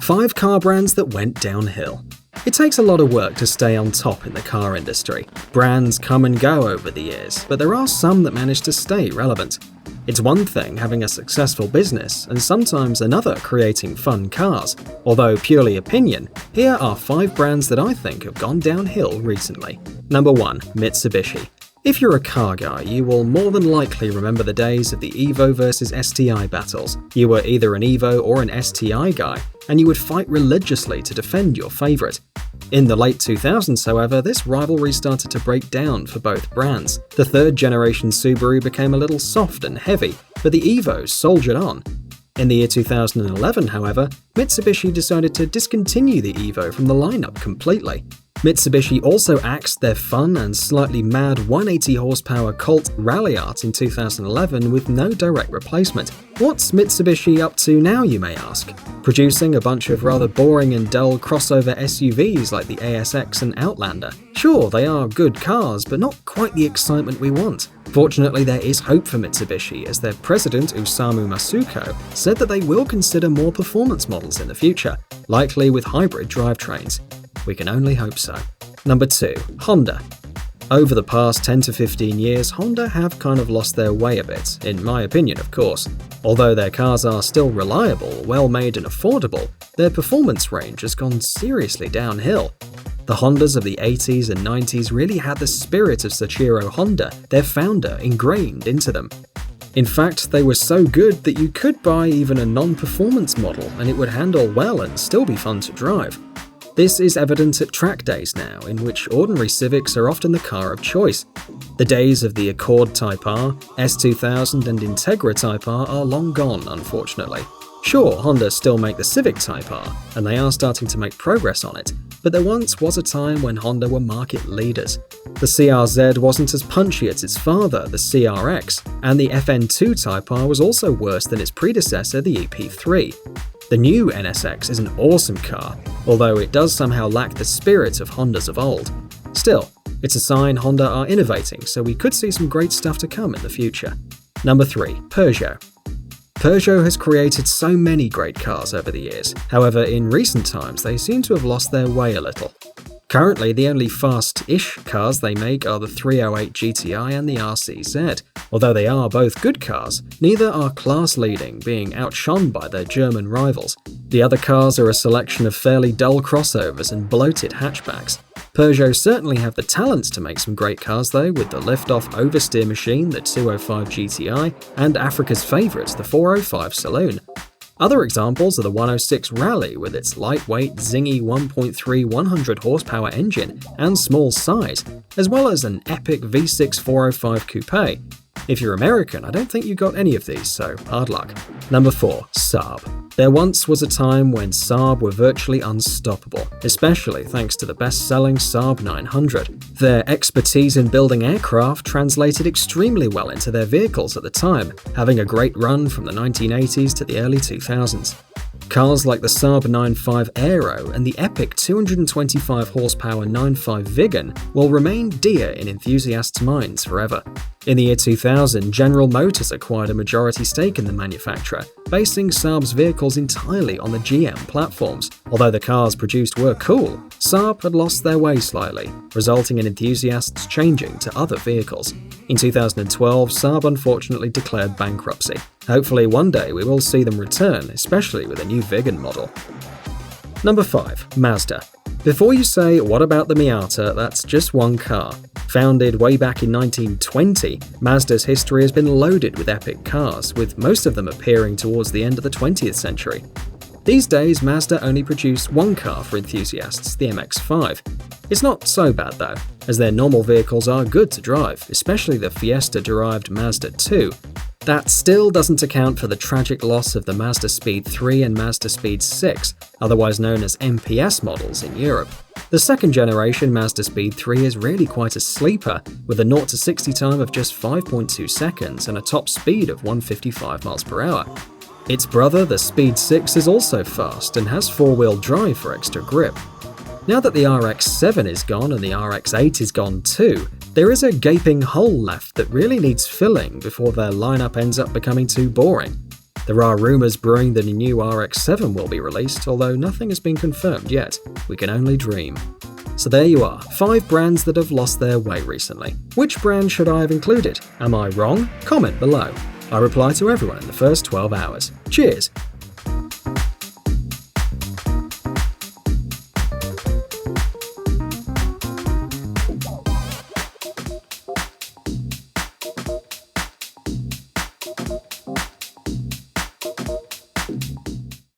5 car brands that went downhill. It takes a lot of work to stay on top in the car industry. Brands come and go over the years, but there are some that manage to stay relevant. It's one thing having a successful business, and sometimes another creating fun cars. Although purely opinion, here are 5 brands that I think have gone downhill recently. Number 1. Mitsubishi. If you're a car guy, you will more than likely remember the days of the Evo versus STI battles. You were either an Evo or an STI guy, and you would fight religiously to defend your favorite. In the late 2000s, however, this rivalry started to break down for both brands. The third generation Subaru became a little soft and heavy, but the Evos soldiered on. In the year 2011, however, Mitsubishi decided to discontinue the Evo from the lineup completely. Mitsubishi also axed their fun and slightly mad 180 horsepower Colt Rally Art in 2011 with no direct replacement. What's Mitsubishi up to now, you may ask? Producing a bunch of rather boring and dull crossover SUVs like the ASX and Outlander. Sure, they are good cars, but not quite the excitement we want. Fortunately, there is hope for Mitsubishi, as their president Osamu Masuko said that they will consider more performance models in the future, likely with hybrid drivetrains. We can only hope so. Number 2. Honda. Over the past 10 to 15 years, Honda have kind of lost their way a bit, in my opinion of course. Although their cars are still reliable, well-made and affordable, their performance range has gone seriously downhill. The Hondas of the 80s and 90s really had the spirit of Soichiro Honda, their founder, ingrained into them. In fact, they were so good that you could buy even a non-performance model and it would handle well and still be fun to drive. This is evident at track days now, in which ordinary Civics are often the car of choice. The days of the Accord Type R, S2000 and Integra Type R are long gone, unfortunately. Sure, Honda still make the Civic Type R, and they are starting to make progress on it, but there once was a time when Honda were market leaders. The CRZ wasn't as punchy as its father, the CRX, and the FN2 Type R was also worse than its predecessor, the EP3. The new NSX is an awesome car, although it does somehow lack the spirit of Hondas of old. Still, it's a sign Honda are innovating, so we could see some great stuff to come in the future. Number 3. Peugeot. Peugeot has created so many great cars over the years, however in recent times they seem to have lost their way a little. Currently, the only fast-ish cars they make are the 308 GTI and the RCZ. Although they are both good cars, neither are class-leading, being outshone by their German rivals. The other cars are a selection of fairly dull crossovers and bloated hatchbacks. Peugeot certainly have the talents to make some great cars though, with the lift-off oversteer machine, the 205 GTI, and Africa's favourite, the 405 Saloon. Other examples are the 106 Rally with its lightweight, zingy 1.3 100 horsepower engine and small size, as well as an epic V6 405 Coupe. If you're American, I don't think you got any of these, so hard luck. Number 4. Saab. There once was a time when Saab were virtually unstoppable, especially thanks to the best-selling Saab 900. Their expertise in building aircraft translated extremely well into their vehicles at the time, having a great run from the 1980s to the early 2000s. Cars like the Saab 95 Aero and the epic 225 horsepower 95 Viggen will remain dear in enthusiasts' minds forever. In the year 2000, General Motors acquired a majority stake in the manufacturer, basing Saab's vehicles entirely on the GM platforms. Although the cars produced were cool, Saab had lost their way slightly, resulting in enthusiasts changing to other vehicles. In 2012, Saab unfortunately declared bankruptcy. Hopefully one day we will see them return, especially with a new Viggen model. Number 5. Mazda. Before you say, what about the Miata, that's just one car. Founded way back in 1920, Mazda's history has been loaded with epic cars, with most of them appearing towards the end of the 20th century. These days, Mazda only produce one car for enthusiasts, the MX-5. It's not so bad though, as their normal vehicles are good to drive, especially the Fiesta-derived Mazda 2. That still doesn't account for the tragic loss of the Mazda Speed 3 and Mazda Speed 6, otherwise known as MPS models in Europe. The second generation Mazda Speed 3 is really quite a sleeper, with a 0 to 60 time of just 5.2 seconds and a top speed of 155 mph. Its brother, the Speed 6, is also fast and has four-wheel drive for extra grip. Now that the RX-7 is gone and the RX-8 is gone too, there is a gaping hole left that really needs filling before their lineup ends up becoming too boring. There are rumours brewing that a new RX-7 will be released, although nothing has been confirmed yet. We can only dream. So there you are, 5 brands that have lost their way recently. Which brand should I have included? Am I wrong? Comment below. I reply to everyone in the first 12 hours. Cheers!